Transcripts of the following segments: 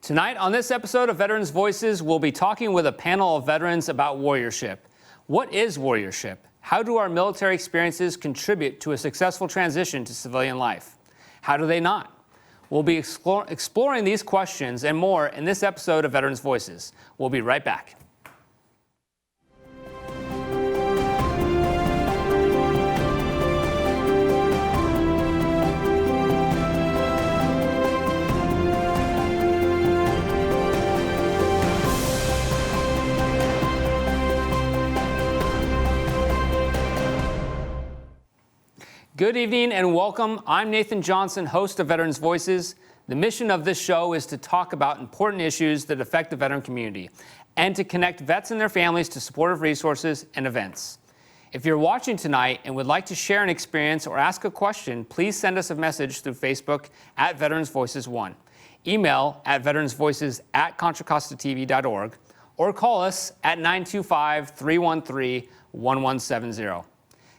Tonight on this episode of Veterans Voices, we'll be talking with a panel of veterans about warriorship. What is warriorship? How do our military experiences contribute to a successful transition to civilian life? How do they not? We'll be exploring these questions and more in this episode of Veterans Voices. We'll be right back. Good evening and welcome. I'm Nathan Johnson, host of Veterans Voices. The mission of this show is to talk about important issues that affect the veteran community and to connect vets and their families to supportive resources and events. If you're watching tonight and would like to share an experience or ask a question, please send us a message through Facebook at Veterans Voices 1, email at veteransvoices@contracostatv.org, or call us at 925-313-1170.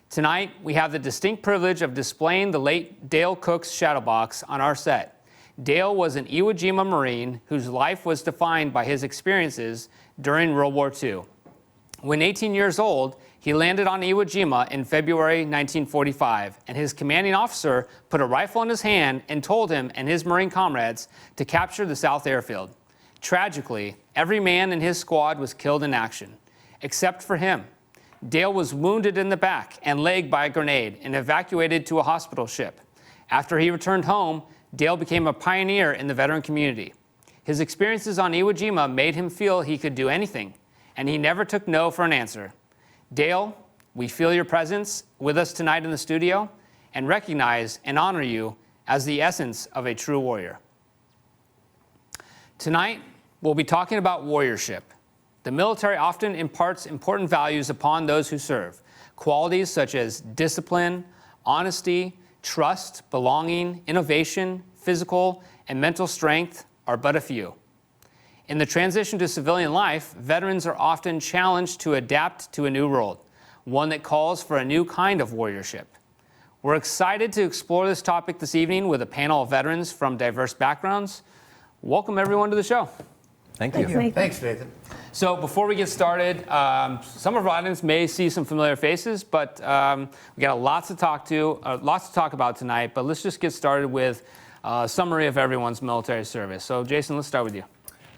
Tonight, we have the distinct privilege of displaying the late Dale Cook's shadow box on our set. Dale was an Iwo Jima Marine whose life was defined by his experiences during World War II. When 18 years old, he landed on Iwo Jima in February 1945, and his commanding officer put a rifle in his hand and told him and his Marine comrades to capture the South Airfield. Tragically, every man in his squad was killed in action, except for him. Dale was wounded in the back and leg by a grenade and evacuated to a hospital ship. After he returned home, Dale became a pioneer in the veteran community. His experiences on Iwo Jima made him feel he could do anything, and he never took no for an answer. Dale, we feel your presence with us tonight in the studio and recognize and honor you as the essence of a true warrior. Tonight, we'll be talking about warriorship. The military often imparts important values upon those who serve. Qualities such as discipline, honesty, trust, belonging, innovation, physical, and mental strength are but a few. In the transition to civilian life, veterans are often challenged to adapt to a new world, one that calls for a new kind of warriorship. We're excited to explore this topic this evening with a panel of veterans from diverse backgrounds. Welcome everyone to the show. Thank you. Thanks, Nathan. So before we get started, some of our audience may see some familiar faces, but we got lots to talk about tonight. But let's just get started with a summary of everyone's military service. So Jason, let's start with you.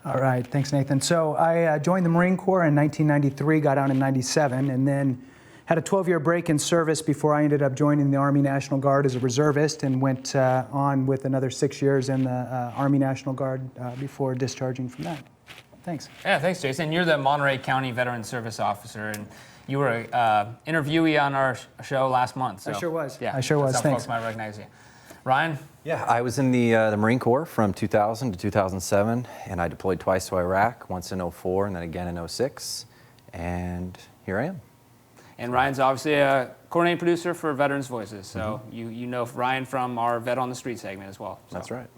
All right, thanks, Nathan. So I joined the Marine Corps in 1993, got out in 97, and then had a 12-year break in service before I ended up joining the Army National Guard as a reservist and went on with another 6 years in the Army National Guard before discharging from that. Thanks. Yeah, thanks, Jason. You're the Monterey County Veteran Service Officer, and you were an interviewee on our show last month. So, I sure was. Yeah, I sure was. That's how Thanks. folks might recognize you. Ryan? Yeah, I was in the Marine Corps from 2000 to 2007, and I deployed twice to Iraq, once in 04 and then again in 06, and here I am. And Ryan's obviously a coordinating producer for Veterans Voices, so you know Ryan from our Vet on the Street segment as well. So. That's right.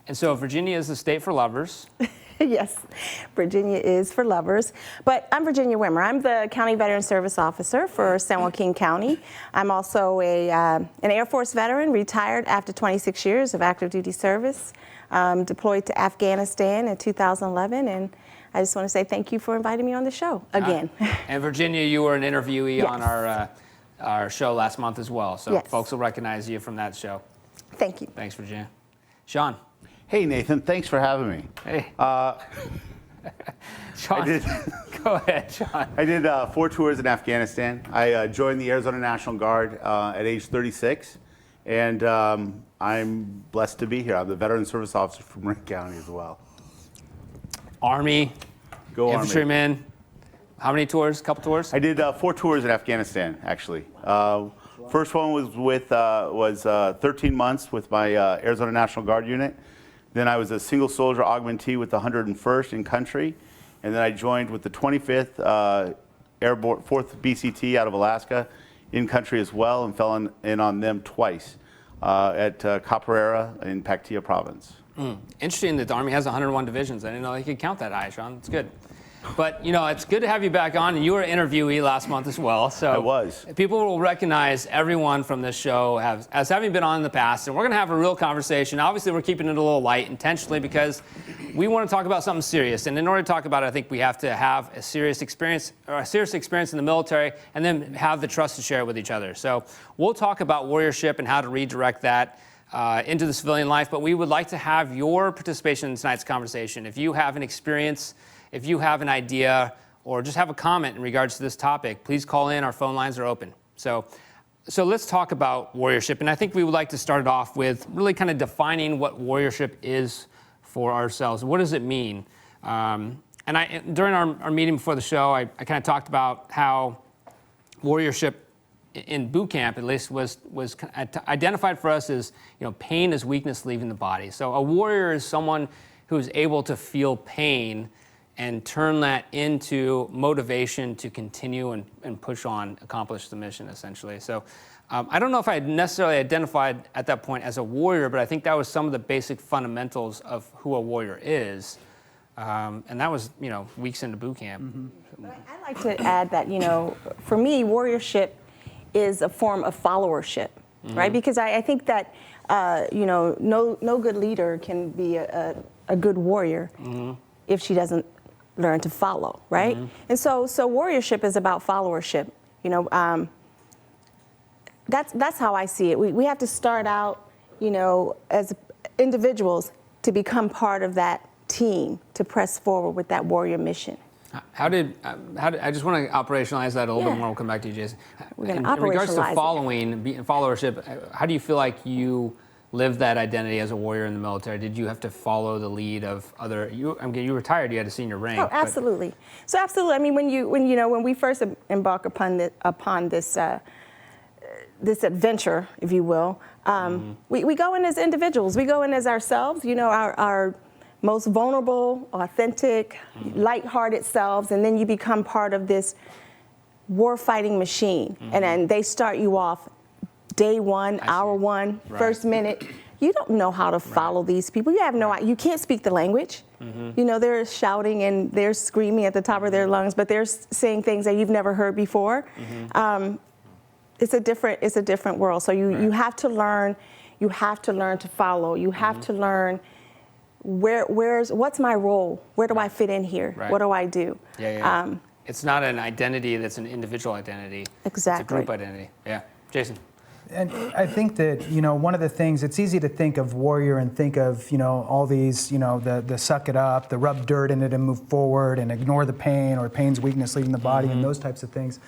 And so Virginia is the state for lovers. Yes, Virginia is for lovers. But I'm Virginia Wimmer. I'm the County Veteran Service Officer for San Joaquin County. I'm also an Air Force veteran, retired after 26 years of active duty service, deployed to Afghanistan in 2011, and I just want to say thank you for inviting me on the show again. And Virginia, you were an interviewee Yes. on our show last month as well, so Yes. folks will recognize you from that show. Thank you. Thanks, Virginia. Sean. Hey, Nathan. Thanks for having me. Hey. Sean, go ahead, Sean. I did 4 tours in Afghanistan. I joined the Arizona National Guard at age 36, and I'm blessed to be here. I'm the Veteran Service Officer for Marin County as well. Army, Go Army. infantryman. How many tours? Couple tours? I did 4 tours in Afghanistan, actually. First one was with 13 months with my Arizona National Guard unit. Then I was a single soldier augmentee with the 101st in country, and then I joined with the 25th Airborne 4th BCT out of Alaska in country as well, and fell in on them twice at Capoeira in Paktia province. Interesting that the Army has 101 divisions. I didn't know they could count that high, Sean. It's good. But, you know, it's good to have you back on, and you were an interviewee last month as well. So I was. People will recognize everyone from this show as having been on in the past, and we're going to have a real conversation. Obviously, we're keeping it a little light intentionally because we want to talk about something serious, and in order to talk about it, I think we have to have a serious experience in the military, and then have the trust to share it with each other. So we'll talk about warriorship and how to redirect that into the civilian life, but we would like to have your participation in tonight's conversation. If you have an experience, if you have an idea, or just have a comment in regards to this topic, please call in. Our phone lines are open. So let's talk about warriorship, and I think we would like to start it off with really kind of defining what warriorship is for ourselves. What does it mean? During our meeting before the show, I kind of talked about how warriorship in boot camp, at least, was identified for us as, pain is weakness leaving the body. So a warrior is someone who is able to feel pain and turn that into motivation to continue and push on, accomplish the mission, essentially. So I don't know if I had necessarily identified at that point as a warrior, but I think that was some of the basic fundamentals of who a warrior is. And that was, weeks into boot camp. Mm-hmm. I'd like to add that, for me, warriorship is a form of followership, right? Because I think that, no good leader can be a good warrior if she doesn't learn to follow, right? And so warriorship is about followership. That's how I see it. We have to start out, as individuals to become part of that team to press forward with that warrior mission. How did I just want to operationalize that a little bit more. We'll come back to you, Jason. We're going to in regards to operationalize followership, how do you feel like you lived that identity as a warrior in the military? Did you have to follow the lead of other? You retired. You had a senior rank. Oh, absolutely. So absolutely. I mean, when we first embark upon this adventure, if you will, we go in as individuals. We go in as ourselves. Our most vulnerable, authentic, lighthearted selves, and then you become part of this war-fighting machine. And then they start you off day one, hour one, first minute. You don't know how to follow these people. You have no idea. You can't speak the language. They're shouting and they're screaming at the top of their lungs, but they're saying things that you've never heard before. It's a different world. So you have to learn. You have to learn to follow. You have to learn what's my role? Where do I fit in here? Right. What do I do? Yeah. It's not an identity that's an individual identity. Exactly. It's a group identity. Yeah. Jason. And I think that, one of the things, it's easy to think of warrior and think of, all these, the suck it up, the rub dirt in it and move forward and ignore the pain, or pain's weakness leaving the body, and those types of things.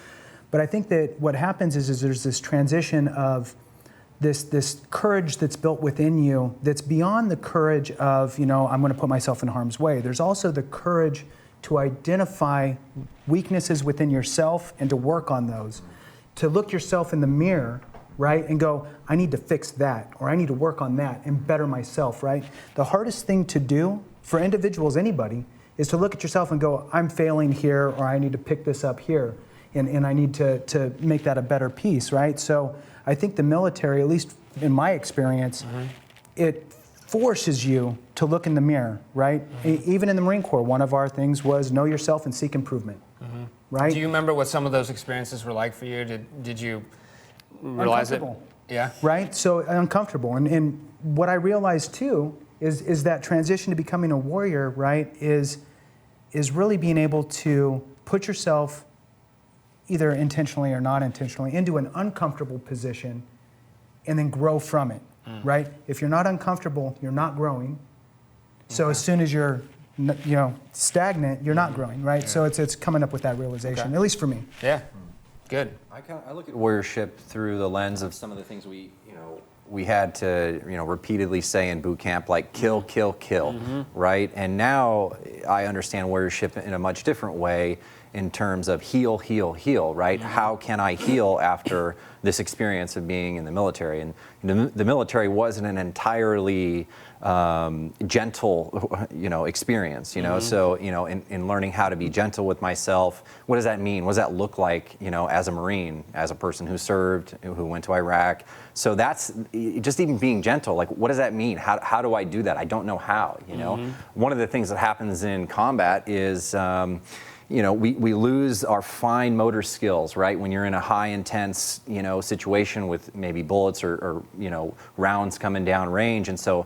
But I think that what happens is there's this transition of this courage that's built within you that's beyond the courage of, I'm going to put myself in harm's way. There's also the courage to identify weaknesses within yourself and to work on those. To look yourself in the mirror, right, and go, I need to fix that, or I need to work on that and better myself, right? The hardest thing to do for individuals, anybody, is to look at yourself and go, I'm failing here, or I need to pick this up here, and I need to make that a better piece, right? So I think the military, at least in my experience, it forces you to look in the mirror, right? Even in the Marine Corps, one of our things was know yourself and seek improvement, right? Do you remember what some of those experiences were like for you? Did you realize it? Yeah. Right? So uncomfortable. And what I realized too is that transition to becoming a warrior, right, is really being able to put yourself, either intentionally or not intentionally, into an uncomfortable position and then grow from it, right? If you're not uncomfortable, you're not growing. So as soon as you're stagnant, you're not growing, right? Yeah. So it's coming up with that realization, at least for me. Yeah, good. I look at warriorship through the lens of some of the things we had to repeatedly say in boot camp, like kill, kill, kill, right? And now I understand warriorship in a much different way, in terms of heal, heal, heal, right? How can I heal after this experience of being in the military? And the military wasn't an entirely gentle, experience, So, in learning how to be gentle with myself, what does that mean? What does that look like, as a Marine, as a person who served, who went to Iraq? So that's just even being gentle. Like, what does that mean? How do I do that? I don't know how, One of the things that happens in combat is, we lose our fine motor skills, right? When you're in a high intense, situation with maybe bullets or rounds coming down range. And so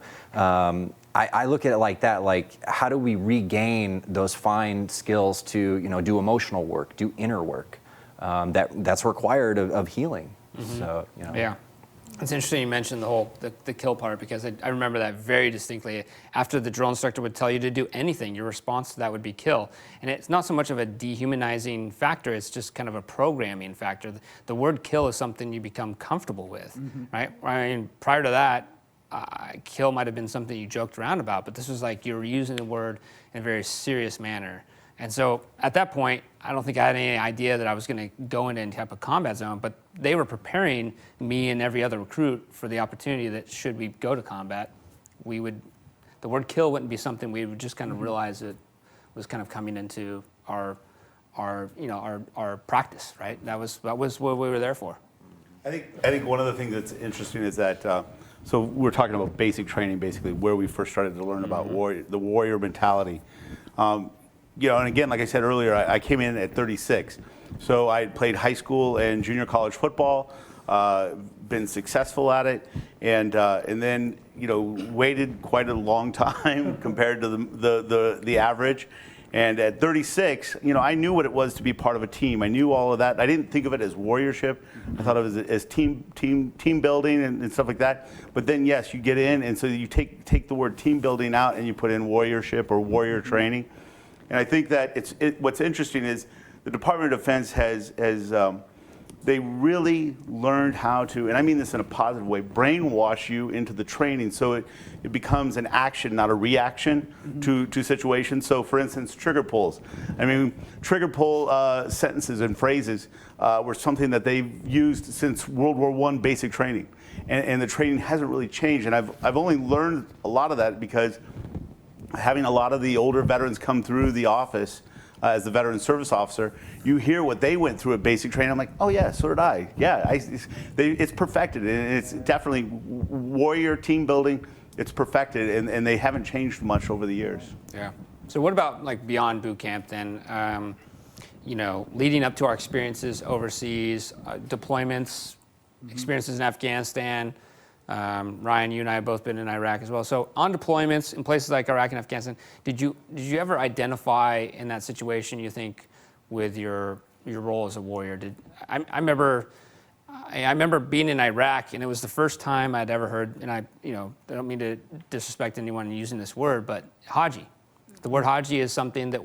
I look at it like that, like how do we regain those fine skills to, you know, do emotional work, do inner work that's required of healing. So, you know. Yeah. It's interesting you mentioned the kill part, because I remember that very distinctly. After the drill instructor would tell you to do anything, your response to that would be kill. And it's not so much of a dehumanizing factor, it's just kind of a programming factor. The word kill is something you become comfortable with, right? I mean, prior to that, kill might have been something you joked around about, but this was like you were using the word in a very serious manner. And so at that point, I don't think I had any idea that I was going to go into any type of combat zone, but they were preparing me and every other recruit for the opportunity that should we go to combat, the word kill wouldn't be something we would just kind of realize it was kind of coming into our practice, right? That was what we were there for. I think one of the things that's interesting is that, so we're talking about basic training, basically, where we first started to learn about the warrior mentality. You know, and again, like I said earlier, I came in at 36. So I played high school and junior college football, been successful at it, and then, you know, waited quite a long time compared to the average. And at 36, you know, I knew what it was to be part of a team. I knew all of that. I didn't think of it as warriorship. I thought of it as team building and stuff like that. But then, yes, you get in, and so you take the word team building out and you put in warriorship or warrior training. And I think that what's interesting is the Department of Defense has they really learned how to, and I mean this in a positive way, brainwash you into the training so it becomes an action, not a reaction to situations. So for instance, trigger pulls. I mean, trigger pull sentences and phrases were something that they've used since World War I basic training. And the training hasn't really changed. And I've only learned a lot of that because having a lot of the older veterans come through the office as the veteran service officer, you hear what they went through at basic training. I'm like, oh yeah, so did I. Yeah, it's perfected, and it's definitely warrior team building. It's perfected, and they haven't changed much over the years. Yeah. So what about like beyond boot camp then? You know, leading up to our experiences overseas, deployments, experiences in Afghanistan. Ryan, you and I have both been in Iraq as well. So on deployments in places like Iraq and Afghanistan, did you ever identify in that situation, you think, with your role as a warrior? I remember being in Iraq, and it was the first time I'd ever heard, and I don't mean to disrespect anyone using this word, but Haji. The word Haji is something that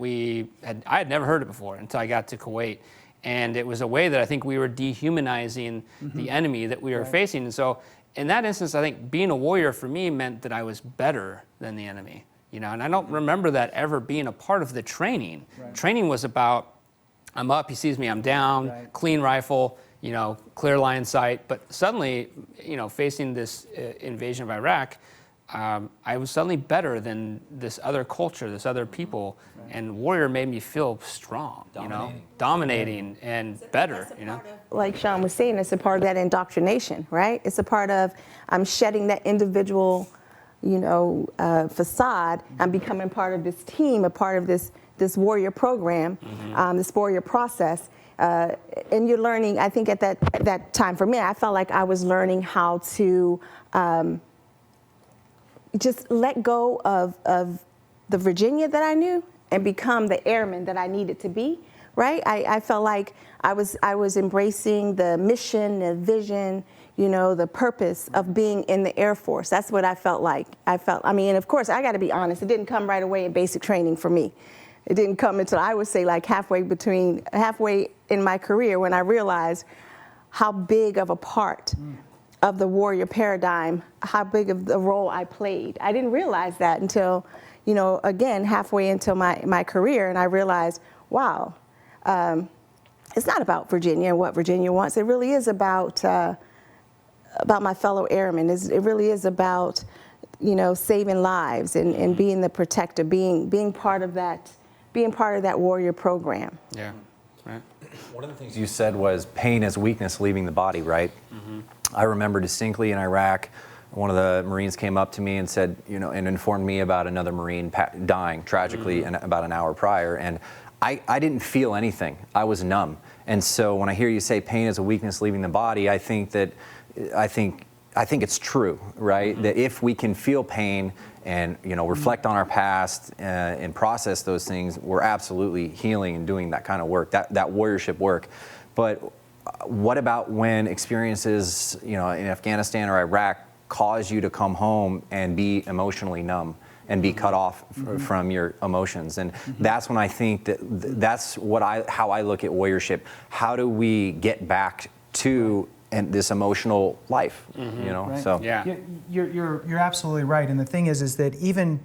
I had never heard it before until I got to Kuwait. And it was a way that I think we were dehumanizing the enemy that we were facing. And so in that instance, I think being a warrior for me meant that I was better than the enemy, you know, and I don't remember that ever being a part of the training. Right. Training was about, I'm up, he sees me, I'm down, clean rifle, you know, clear line of sight. But suddenly, you know, facing this invasion of Iraq, I was suddenly better than this other culture, this other people, and warrior made me feel strong, dominating and better, you know. Like Sean was saying, it's a part of that indoctrination, right? It's a part of shedding that individual, facade and becoming part of this team, a part of this warrior program, this warrior process. And you're learning, I think at that time for me, I felt like I was learning how to just let go of the Virginia that I knew and become the airman that I needed to be, right? I felt like I was embracing the mission, the vision, the purpose of being in the Air Force. That's what I felt like. And of course, I got to be honest, it didn't come right away in basic training for me. It didn't come until I would say like halfway in my career when I realized how big of a part of the warrior paradigm, how big of the role I played. I didn't realize that until, again, halfway into my career, and I realized, wow, it's not about Virginia and what Virginia wants. It really is about my fellow airmen. It really is about, saving lives and being the protector, being part of that warrior program. Yeah, right. One of the things you said was pain is weakness leaving the body, right? Mm-hmm. I remember distinctly in Iraq, one of the Marines came up to me and said, and informed me about another Marine dying tragically about an hour prior. And I didn't feel anything. I was numb. And so when I hear you say pain is a weakness leaving the body, I think I think it's true, right? That if we can feel pain and reflect on our past and process those things, we're absolutely healing and doing that kind of work, that warriorship work. But what about when experiences, in Afghanistan or Iraq cause you to come home and be emotionally numb and be cut off from your emotions? And that's when I think that's how I look at warriorship. How do we get back to this emotional life? Right. So Yeah. You're absolutely right. And the thing is that even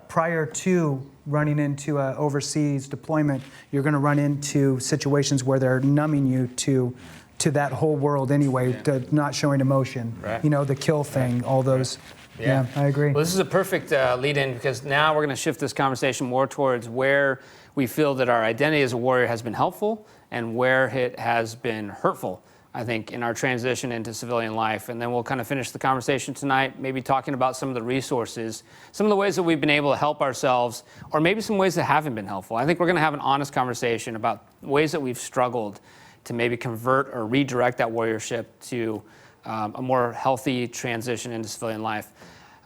prior to running into an overseas deployment, you're going to run into situations where they're numbing you to that whole world anyway, to not showing emotion. Right. The kill thing, all those. Yeah, I agree. Well, this is a perfect lead-in, because now we're going to shift this conversation more towards where we feel that our identity as a warrior has been helpful and where it has been hurtful, I think, in our transition into civilian life. And then we'll kind of finish the conversation tonight, maybe talking about some of the resources, some of the ways that we've been able to help ourselves, or maybe some ways that haven't been helpful. I think we're going to have an honest conversation about ways that we've struggled to maybe convert or redirect that warriorship to a more healthy transition into civilian life.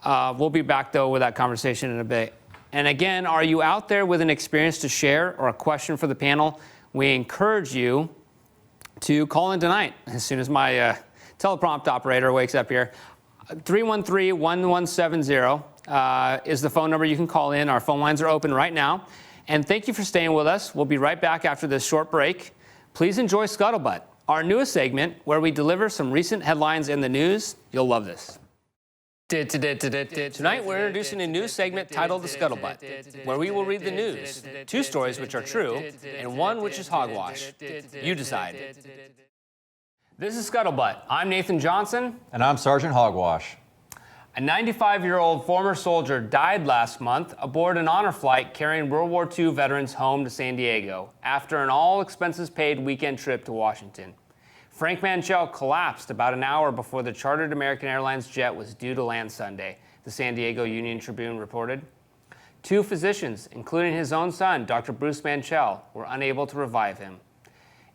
We'll be back, though, with that conversation in a bit. And again, are you out there with an experience to share or a question for the panel? We encourage you to call in tonight as soon as my teleprompt operator wakes up here. 313-1170 is the phone number you can call in. Our phone lines are open right now. And thank you for staying with us. We'll be right back after this short break. Please enjoy Scuttlebutt, our newest segment where we deliver some recent headlines in the news. You'll love this. Tonight, we're introducing a new segment titled The Scuttlebutt, where we will read the news, 2 stories which are true, and 1 which is hogwash. You decide. This is Scuttlebutt. I'm Nathan Johnson. And I'm Sergeant Hogwash. A 95-year-old former soldier died last month aboard an honor flight carrying World War II veterans home to San Diego after an all-expenses-paid weekend trip to Washington. Frank Manchel collapsed about an hour before the chartered American Airlines jet was due to land Sunday, the San Diego Union-Tribune reported. 2 physicians, including his own son, Dr. Bruce Manchel, were unable to revive him.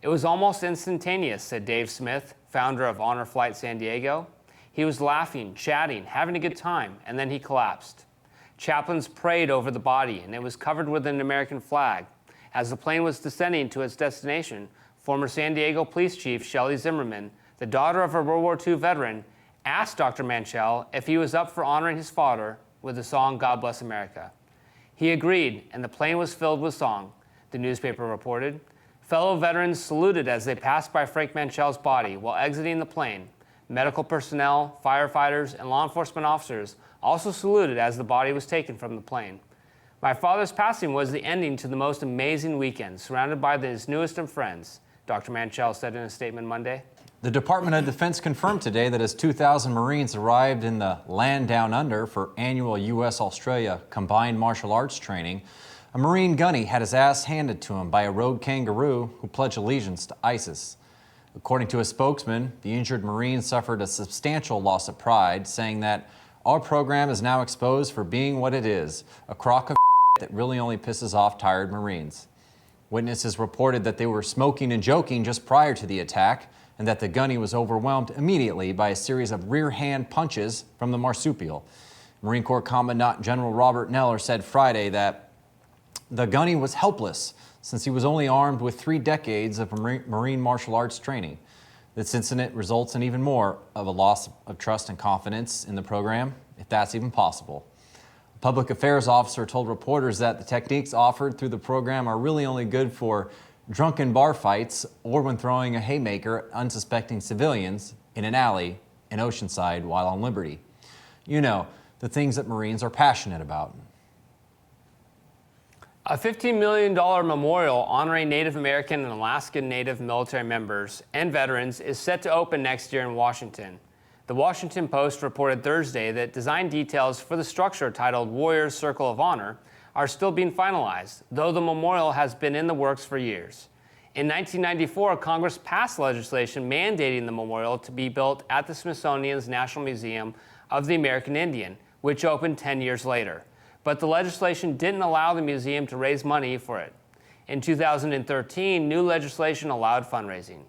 It was almost instantaneous, said Dave Smith, founder of Honor Flight San Diego. He was laughing, chatting, having a good time, and then he collapsed. Chaplains prayed over the body, and it was covered with an American flag. As the plane was descending to its destination, former San Diego Police Chief Shelley Zimmerman, the daughter of a World War II veteran, asked Dr. Manchel if he was up for honoring his father with the song God Bless America. He agreed, and the plane was filled with song, the newspaper reported. Fellow veterans saluted as they passed by Frank Manchel's body while exiting the plane. Medical personnel, firefighters, and law enforcement officers also saluted as the body was taken from the plane. My father's passing was the ending to the most amazing weekend, surrounded by his newest of friends, Dr. Manchel said in a statement Monday. The Department of Defense confirmed today that as 2,000 Marines arrived in the Land Down Under for annual U.S.-Australia combined martial arts training, a Marine gunny had his ass handed to him by a rogue kangaroo who pledged allegiance to ISIS. According to a spokesman, the injured Marine suffered a substantial loss of pride, saying that our program is now exposed for being what it is, a crock of that really only pisses off tired Marines. Witnesses reported that they were smoking and joking just prior to the attack, and that the gunny was overwhelmed immediately by a series of rear hand punches from the marsupial. Marine Corps Commandant General Robert Neller said Friday that the gunny was helpless since he was only armed with 3 decades of Marine martial arts training. This incident results in even more of a loss of trust and confidence in the program, if that's even possible. A public affairs officer told reporters that the techniques offered through the program are really only good for drunken bar fights or when throwing a haymaker at unsuspecting civilians in an alley in Oceanside while on liberty. You know, the things that Marines are passionate about. A $15 million memorial honoring Native American and Alaskan Native military members and veterans is set to open next year in Washington. The Washington Post reported Thursday that design details for the structure titled Warriors Circle of Honor are still being finalized, though the memorial has been in the works for years. In 1994, Congress passed legislation mandating the memorial to be built at the Smithsonian's National Museum of the American Indian, which opened 10 years later. But the legislation didn't allow the museum to raise money for it. In 2013, new legislation allowed fundraising.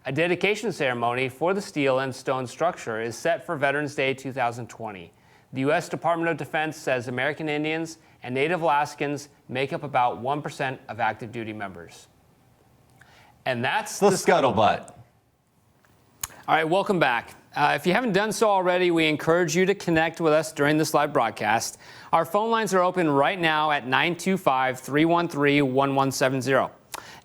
A dedication ceremony for the steel and stone structure is set for Veterans Day 2020. The U.S. Department of Defense says American Indians and Native Alaskans make up about 1% of active duty members. And that's The scuttlebutt. All right, welcome back. If you haven't done so already, we encourage you to connect with us during this live broadcast. Our phone lines are open right now at 925-313-1170.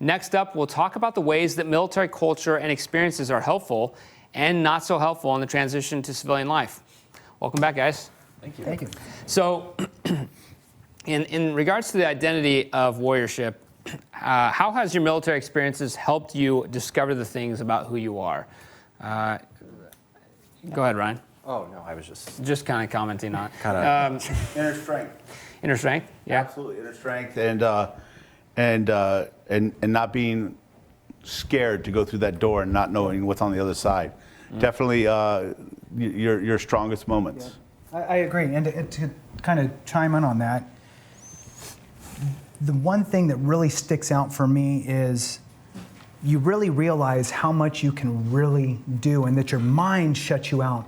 Next up, we'll talk about the ways that military culture and experiences are helpful and not so helpful in the transition to civilian life. Welcome back, guys. Thank you. Thank you. So, in regards to the identity of warriorship, how has your military experiences helped you discover the things about who you are? Go ahead, Ryan. Oh, no, I was just Just kind of commenting on Inner strength. inner strength. Yeah. Absolutely, inner strength, and not being scared to go through that door and not knowing what's on the other side. Definitely your strongest moments. I agree. And to kind of chime in on that, the one thing that really sticks out for me is you really realize how much you can really do, and that your mind shuts you out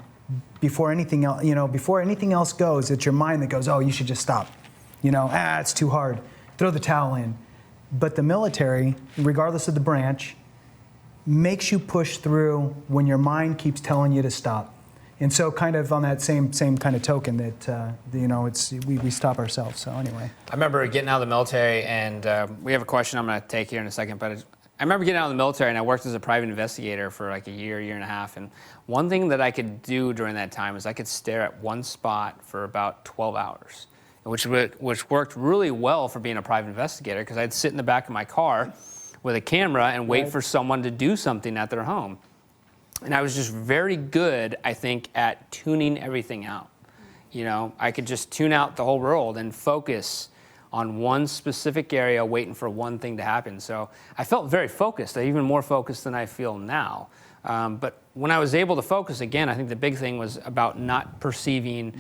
before anything else. Before anything else goes, it's your mind that goes, "Oh, you should just stop." It's too hard. Throw the towel in. But the military, regardless of the branch, makes you push through when your mind keeps telling you to stop. And so, kind of on that same kind of token, that we stop ourselves. So anyway, I remember getting out of the military, and we have a question I'm going to take here in a second, but I remember getting out of the military, and I worked as a private investigator for like a year and a half, and one thing that I could do during that time is I could stare at one spot for about 12 hours, which worked really well for being a private investigator, because I'd sit in the back of my car with a camera and wait for someone to do something at their home. And I was just very good, I think, at tuning everything out. I could just tune out the whole world and focus on one specific area, waiting for one thing to happen. So I felt very focused, even more focused than I feel now. But when I was able to focus again, I think the big thing was about not perceiving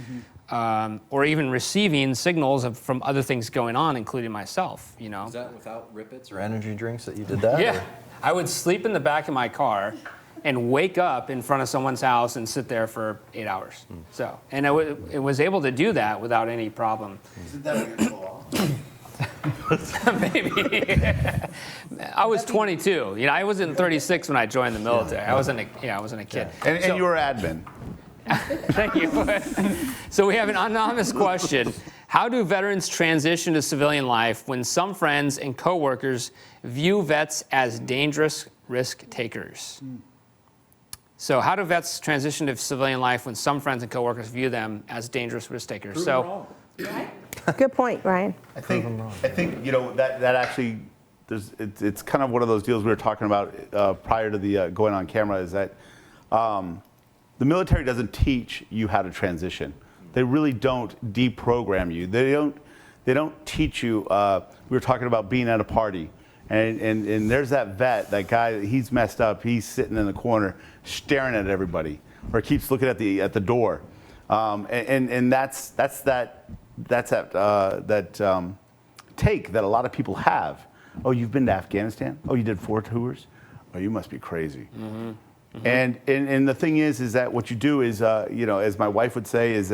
or even receiving signals from other things going on, including myself. Was that without Rippets or energy drinks that you did that? Yeah, or? I would sleep in the back of my car and wake up in front of someone's house and sit there for 8 hours. So, and it was able to do that without any problem. Isn't that against the law? Maybe. I was 22. I wasn't 36 when I joined the military. I wasn't a kid. And you were admin. Thank you. So we have an anonymous question. How do veterans transition to civilian life when some friends and coworkers view vets as dangerous risk takers? So how do vets transition to civilian life when some friends and coworkers view them as dangerous risk takers? Good point, Ryan. I think that actually it's kind of one of those deals we were talking about prior to the going on camera, is that the military doesn't teach you how to transition. They really don't deprogram you. They don't teach you. We were talking about being at a party, and there's that vet, that guy. He's messed up. He's sitting in the corner, staring at everybody, or keeps looking at the door, and that's that take that a lot of people have. Oh, you've been to Afghanistan? Oh, you did 4 tours? Oh, you must be crazy. Mm-hmm. Mm-hmm. And the thing is that what you do is, as my wife would say, is,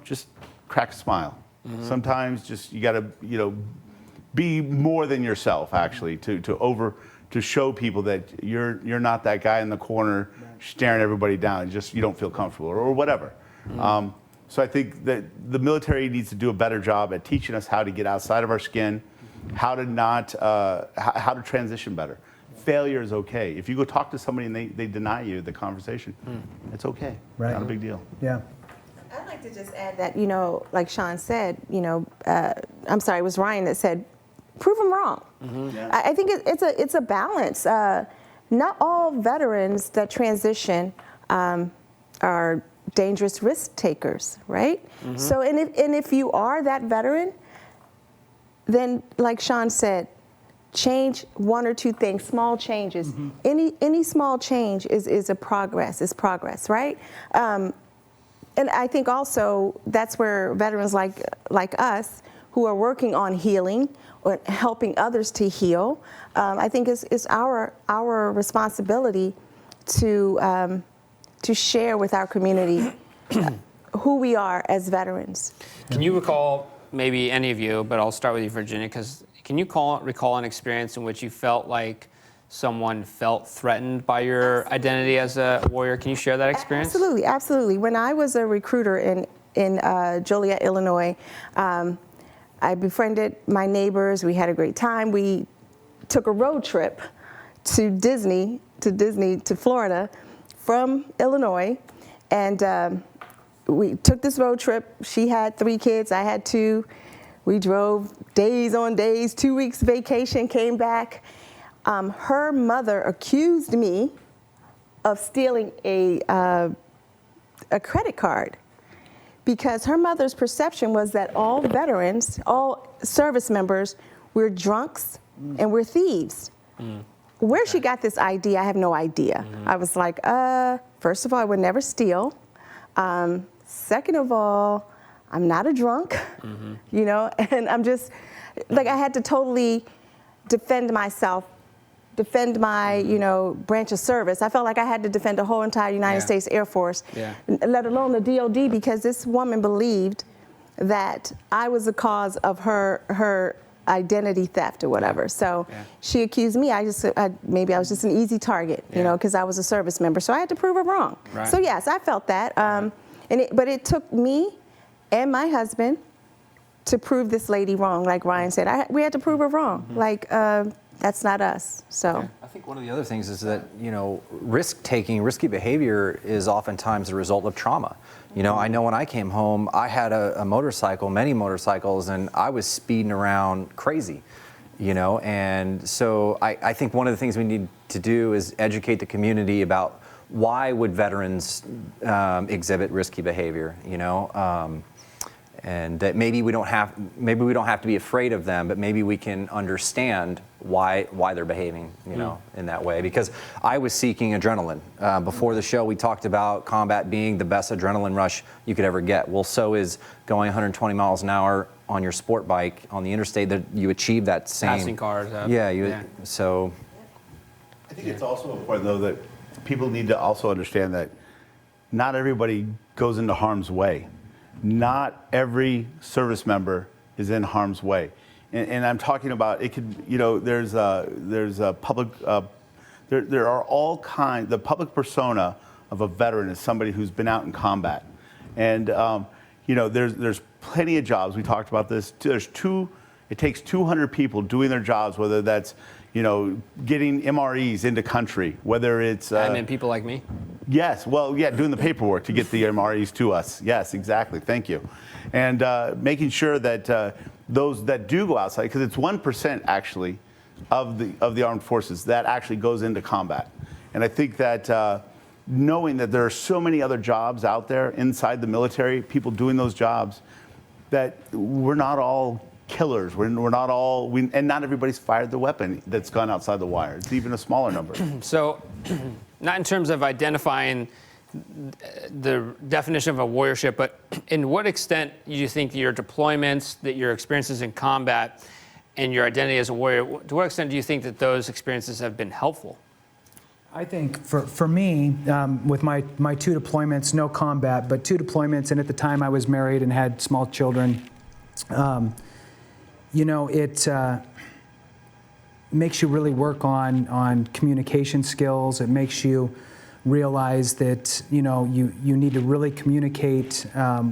just crack a smile. Mm-hmm. Sometimes just you got to, be more than yourself, actually, to show people that you're not that guy in the corner staring everybody down. You don't feel comfortable or whatever. Mm-hmm. So I think that the military needs to do a better job at teaching us how to get outside of our skin, how to transition better. Failure is okay. If you go talk to somebody and they deny you the conversation, it's okay. Right. Not a big deal. Yeah. I'd like to just add that, like Sean said, I'm sorry, it was Ryan that said, prove them wrong. Mm-hmm. Yeah. I think it's a balance. Not all veterans that transition are dangerous risk takers, right? Mm-hmm. So, and if you are that veteran, then like Sean said, change 1 or 2 things, small changes. Mm-hmm. Any small change is progress, right? And I think also that's where veterans like us, who are working on healing or helping others to heal, I think it's our responsibility to share with our community who we are as veterans. Can you recall, maybe any of you, but I'll start with you, Virginia, because can you recall an experience in which you felt like someone felt threatened by your identity as a warrior? Can you share that experience? Absolutely, absolutely. When I was a recruiter in Joliet, Illinois, I befriended my neighbors. We had a great time. We took a road trip to Disney, to Florida from Illinois, and we took this road trip. She had 3 kids, I had 2. We drove days on days, 2 weeks vacation, came back. Her mother accused me of stealing a credit card, because her mother's perception was that all veterans, all service members, we're drunks and we're thieves. Where she got this idea, I have no idea. I was like, first of all, I would never steal. Second of all, I'm not a drunk, you know, and I'm just, like, I had to totally defend myself, defend my, you know, branch of service. I felt like I had to defend the whole entire United States Air Force, let alone the DOD, because this woman believed that I was the cause of her identity theft or whatever. So she accused me. Maybe I was just an easy target, you know, because I was a service member. So I had to prove her wrong. Right. So yes, I felt that. But it took me and my husband to prove this lady wrong. Like Ryan said, we had to prove her wrong. Like, that's not us. So I think one of the other things is that, you know, risk-taking, risky behavior is oftentimes a result of trauma. You know when I came home, I had a motorcycle, many motorcycles, and I was speeding around crazy, you know, and so I think one of the things we need to do is educate the community about why would veterans exhibit risky behavior, you know, and that maybe we don't have to be afraid of them, but maybe we can understand why they're behaving, you know, in that way. Because I was seeking adrenaline. Before the show, we talked about combat being the best adrenaline rush you could ever get. Well, so is going 120 miles an hour on your sport bike on the interstate. That you achieve that same. Passing cars. So. I think it's also important, though, that people need to also understand that not everybody goes into harm's way. Not every service member is in harm's way, and I'm talking about, it could, you know, there's a public, there are all kinds. The public persona of a veteran is somebody who's been out in combat, and you know, there's plenty of jobs. We talked about this. It takes 200 people doing their jobs, whether that's, you know, getting MREs into country, whether it's admin people like me. Yes, well, yeah, doing the paperwork to get the MREs to us. Yes, exactly. Thank you. And making sure that those that do go outside, because it's 1% actually of the armed forces that actually goes into combat. And I think that knowing that there are so many other jobs out there inside the military, people doing those jobs, that we're not all killers. We're not all, and not everybody's fired the weapon that's gone outside the wire. It's even a smaller number. So, not in terms of identifying the definition of a warriorship, but in what extent do you think your deployments, that your experiences in combat, and your identity as a warrior, to what extent do you think that those experiences have been helpful? I think for me, with my 2 deployments, no combat, but 2 deployments, and at the time I was married and had small children, you know, it makes you really work on communication skills. It makes you realize that, you know, you need to really communicate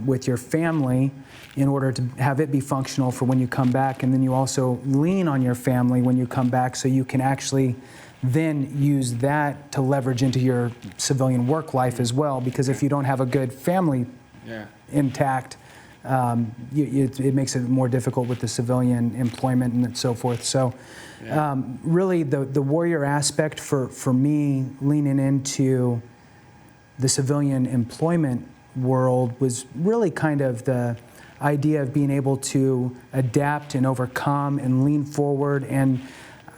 with your family in order to have it be functional for when you come back. And then you also lean on your family when you come back, so you can actually then use that to leverage into your civilian work life as well. Because if you don't have a good family intact, it makes it more difficult with the civilian employment and so forth. So really the warrior aspect for me, leaning into the civilian employment world, was really kind of the idea of being able to adapt and overcome and lean forward. And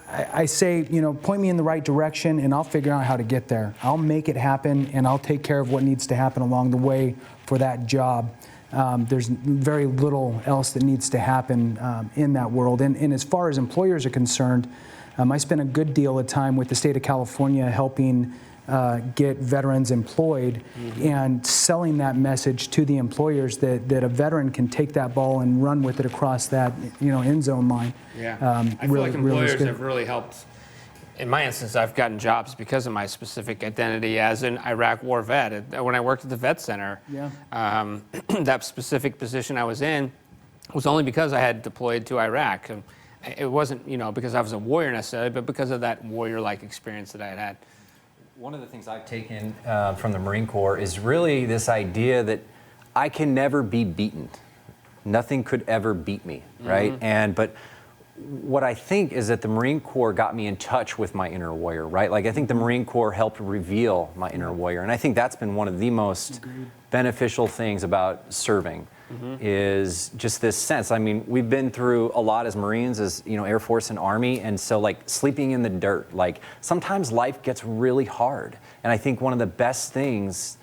I say, you know, point me in the right direction and I'll figure out how to get there. I'll make it happen, and I'll take care of what needs to happen along the way for that job. there's very little else that needs to happen in that world. And as far as employers are concerned, I spent a good deal of time with the state of California helping get veterans employed and selling that message to the employers that a veteran can take that ball and run with it across that end zone line. Yeah, I feel like employers have really helped. In my instance, I've gotten jobs because of my specific identity as an Iraq war vet. When I worked at the Vet Center, that specific position I was in was only because I had deployed to Iraq. It wasn't, because I was a warrior necessarily, but because of that warrior-like experience that I had had. One of the things I've taken from the Marine Corps is really this idea that I can never be beaten. Nothing could ever beat me, right? But what I think is that the Marine Corps got me in touch with my inner warrior, right? Like I think the Marine Corps helped reveal my inner warrior, and I think that's been one of the most beneficial things about serving. Is just this sense. I mean, we've been through a lot as Marines, as Air Force and Army, and so like sleeping in the dirt. Like sometimes life gets really hard, and I think one of the best things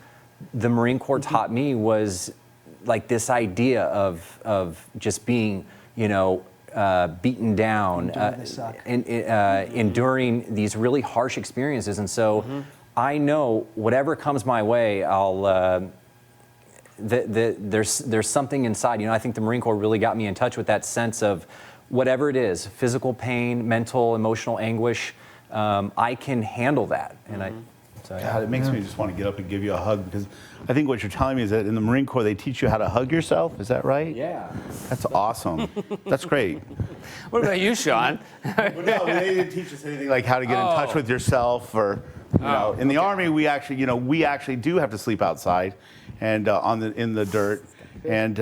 the Marine Corps taught me was like this idea of just being, beaten down, enduring these really harsh experiences, and so I know whatever comes my way, I'll. There's something inside. I think the Marine Corps really got me in touch with that sense of whatever it is, physical pain, mental, emotional anguish, I can handle that. And God, it makes me just want to get up and give you a hug, because I think what you're telling me is that in the Marine Corps they teach you how to hug yourself. Is that right? Yeah. That's awesome. That's great. What about you, Sean? But no, they didn't teach us anything like how to get in touch with yourself, or in the Army we actually do have to sleep outside and in the dirt. And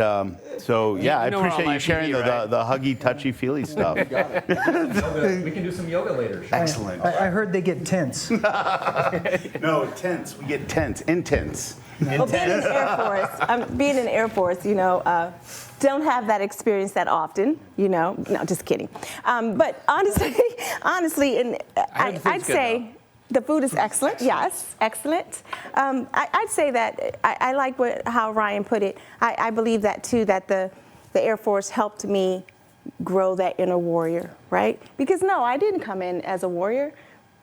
so, I appreciate you sharing the huggy, touchy, feely stuff. We can do some yoga later. Excellent. I heard they get tense. No, tense. We get tense. Intense. Well, being in Air Force, don't have that experience that often, No, just kidding. But honestly, and I'd say. The food is excellent. Yes, excellent. I'd say that I like how Ryan put it. I believe that too. That the Air Force helped me grow that inner warrior, right? Because no, I didn't come in as a warrior.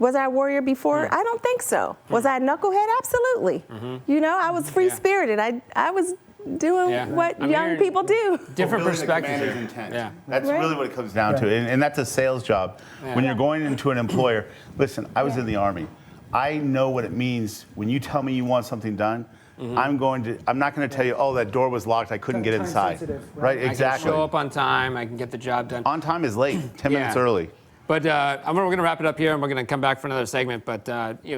Was I a warrior before? I don't think so. Was I a knucklehead? Absolutely. I was free spirited. I was doing what young people do. Different perspectives. Yeah. That's really what it comes down to. And that's a sales job. When you're going into an employer, listen, I was in the Army. I know what it means when you tell me you want something done. I'm not going to tell you, oh, that door was locked, I couldn't get inside. Right? Exactly. I can show up on time, I can get the job done. On time is late, 10 minutes early. But we're going to wrap it up here, and we're going to come back for another segment. But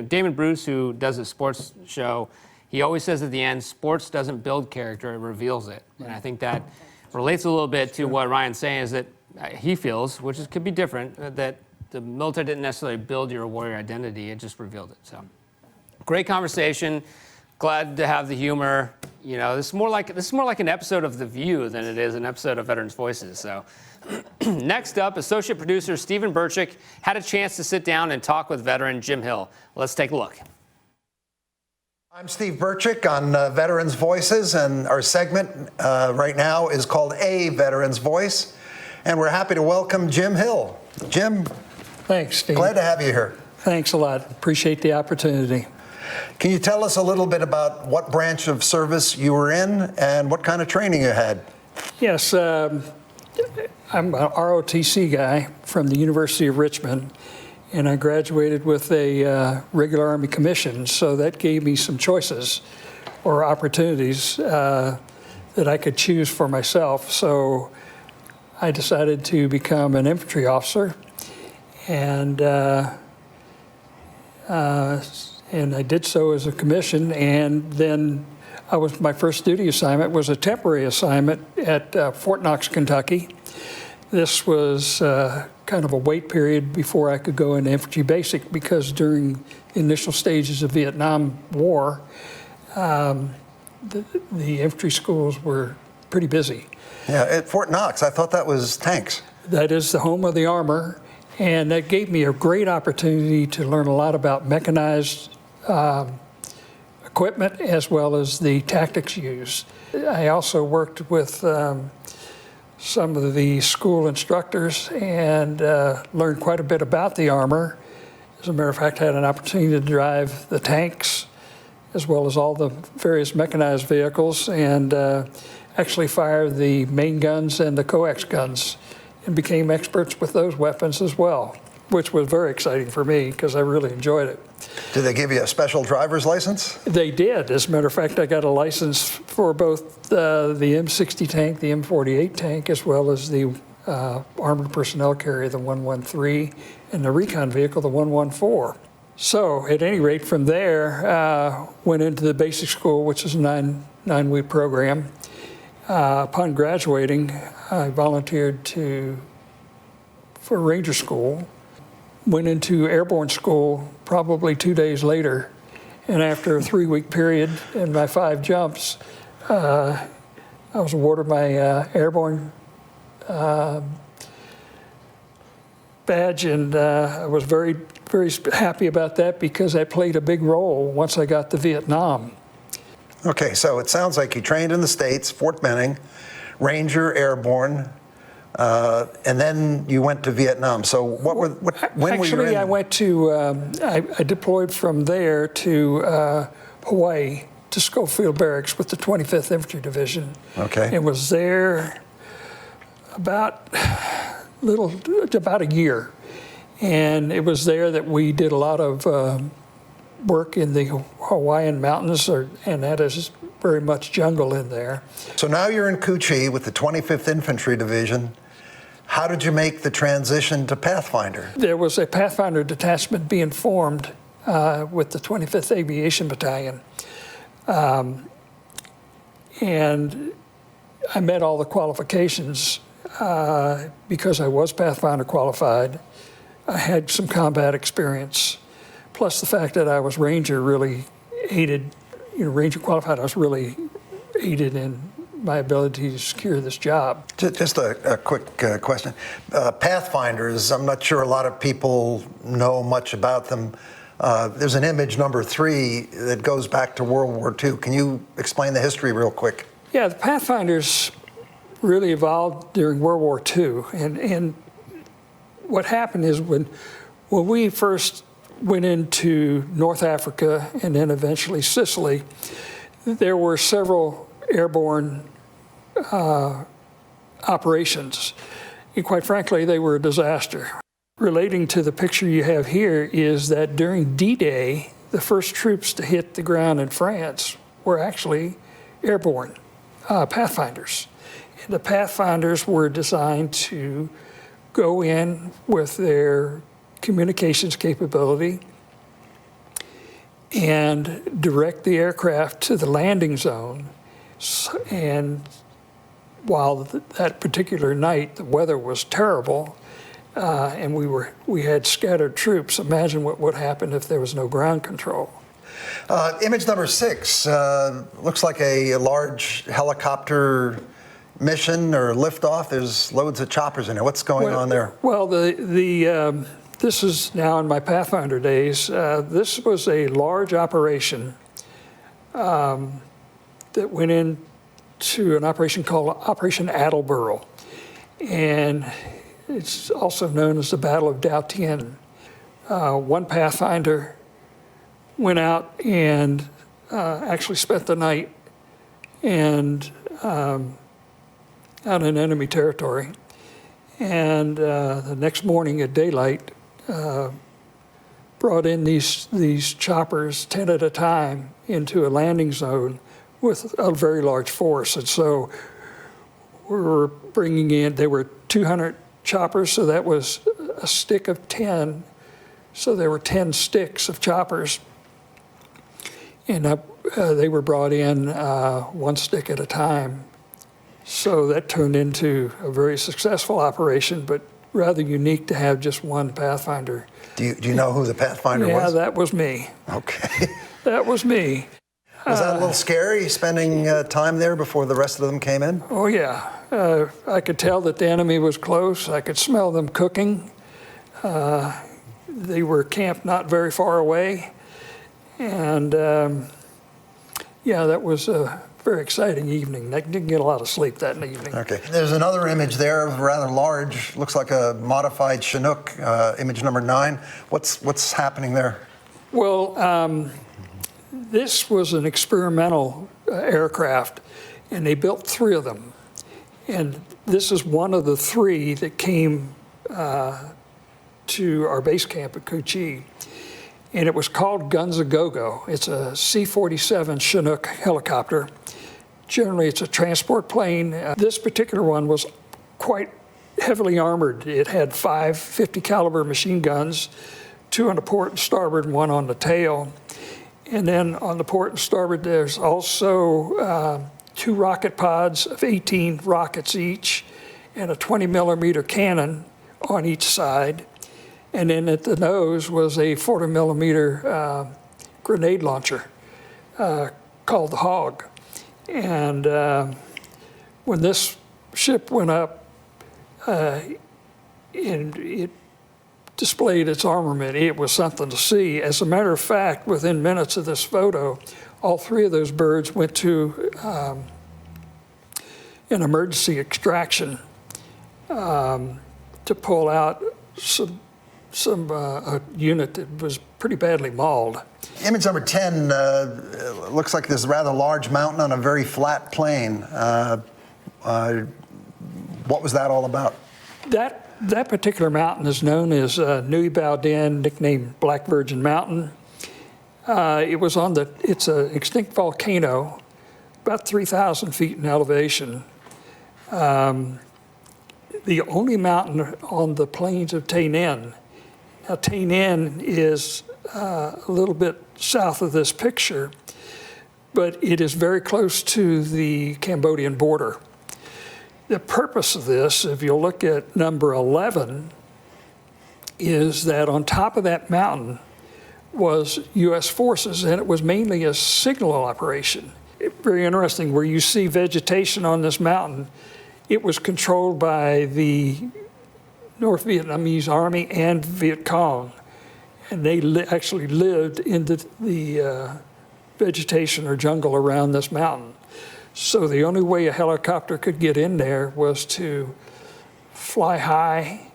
Damon Bruce, who does a sports show, he always says at the end, sports doesn't build character, it reveals it. And I think that relates a little bit to what Ryan's saying, is that he feels, could be different, that the military didn't necessarily build your warrior identity, it just revealed it. So, great conversation. Glad to have the humor. This is more like an episode of The View than it is an episode of Veterans Voices. So, next up, associate producer Stephen Burchick had a chance to sit down and talk with veteran Jim Hill. Let's take a look. I'm Steve Burchick on Veterans Voices, and our segment right now is called A Veterans Voice, and we're happy to welcome Jim Hill. Jim, thanks, Steve. Glad to have you here. Thanks a lot. Appreciate the opportunity. Can you tell us a little bit about what branch of service you were in and what kind of training you had? Yes, I'm an ROTC guy from the University of Richmond, and I graduated with a regular Army commission, so that gave me some choices or opportunities that I could choose for myself. So I decided to become an infantry officer, and I did so as a commission, and then my first duty assignment was a temporary assignment at Fort Knox, Kentucky. This was kind of a wait period before I could go into infantry basic, because during the initial stages of Vietnam War, the infantry schools were pretty busy. Yeah, at Fort Knox, I thought that was tanks. That is the home of the armor, and that gave me a great opportunity to learn a lot about mechanized equipment as well as the tactics used. I also worked with some of the school instructors and learned quite a bit about the armor. As a matter of fact, I had an opportunity to drive the tanks as well as all the various mechanized vehicles, and actually fired the main guns and the coax guns, and became experts with those weapons as well, which was very exciting for me because I really enjoyed it. Did they give you a special driver's license? They did. As a matter of fact, I got a license for both the M60 tank, the M48 tank, as well as the armored personnel carrier, the 113, and the recon vehicle, the 114. So at any rate, from there, went into the basic school, which is a nine-week program. Upon graduating, I volunteered for Ranger School, went into airborne school probably 2 days later, and after a 3-week period and my 5 jumps, I was awarded my airborne badge, and I was very, very happy about that because I played a big role once I got to Vietnam. Okay, so it sounds like you trained in the States, Fort Benning, Ranger, Airborne, and then you went to Vietnam. So when were you in? I went to, I deployed from there to Hawaii to Schofield Barracks with the 25th Infantry Division. Okay. And was there about a year. And it was there that we did a lot of work in the Hawaiian mountains, and that is very much jungle in there. So now you're in Cu Chi with the 25th Infantry Division. How did you make the transition to Pathfinder? There was a Pathfinder detachment being formed with the 25th Aviation Battalion. And I met all the qualifications because I was Pathfinder qualified. I had some combat experience, plus the fact that I was Ranger really aided, Ranger qualified, I was really aided in my ability to secure this job. Just a quick question. Pathfinders, I'm not sure a lot of people know much about them. There's an image number 3 that goes back to World War II. Can you explain the history real quick? Yeah, the Pathfinders really evolved during World War II. And what happened is when we first went into North Africa and then eventually Sicily, there were several airborne operations. And quite frankly, they were a disaster. Relating to the picture you have here is that during D-Day, the first troops to hit the ground in France were actually airborne Pathfinders. And the Pathfinders were designed to go in with their communications capability and direct the aircraft to the landing zone. And while that particular night the weather was terrible and we had scattered troops, imagine what would happen if there was no ground control. Image number 6 looks like a large helicopter mission or liftoff. There's loads of choppers in there. What's going on there? Well, this is now in my Pathfinder days. This was a large operation that went into an operation called Operation Attleboro. And it's also known as the Battle of Dao Tien. One Pathfinder went out and actually spent the night and out in enemy territory. And the next morning at daylight, brought in these choppers 10 at a time into a landing zone with a very large force. And so we were bringing in, there were 200 choppers, so that was a stick of 10. So there were 10 sticks of choppers. And they were brought in one stick at a time. So that turned into a very successful operation, but rather unique to have just one Pathfinder. Do you know who the Pathfinder was? Yeah, that was me. Okay. That was me. Was that a little scary, spending time there before the rest of them came in? Oh, yeah. I could tell that the enemy was close. I could smell them cooking. They were camped not very far away. And yeah, that was a very exciting evening. I didn't get a lot of sleep that evening. Okay. There's another image there, rather large, looks like a modified Chinook, image number 9. What's happening there? Well, this was an experimental aircraft, and they built 3 of them. And this is one of the 3 that came to our base camp at Kochi. And it was called Guns A Go-Go. It's a C-47 Chinook helicopter. Generally, it's a transport plane. This particular one was quite heavily armored. It had 5 50 caliber machine guns, 2 on the port and starboard and 1 on the tail. And then on the port and starboard, there's also 2 rocket pods of 18 rockets each and a 20 millimeter cannon on each side. And then at the nose was a 40 millimeter grenade launcher called the Hog. And when this ship went up and it displayed its armament, it was something to see. As a matter of fact, within minutes of this photo, all 3 of those birds went to an emergency extraction to pull out a unit that was pretty badly mauled. Image number 10 looks like this rather large mountain on a very flat plain. What was that all about? That particular mountain is known as Nui Bao Dan, nicknamed Black Virgin Mountain. It's an extinct volcano, about 3,000 feet in elevation. The only mountain on the plains of Tay Ninh. Now, Tay Ninh is a little bit south of this picture, but it is very close to the Cambodian border. The purpose of this, if you look at number 11, is that on top of that mountain was U.S. forces, and it was mainly a signal operation. Very interesting, where you see vegetation on this mountain, it was controlled by the North Vietnamese Army and Viet Cong, and they actually lived in the vegetation or jungle around this mountain. So the only way a helicopter could get in there was to fly high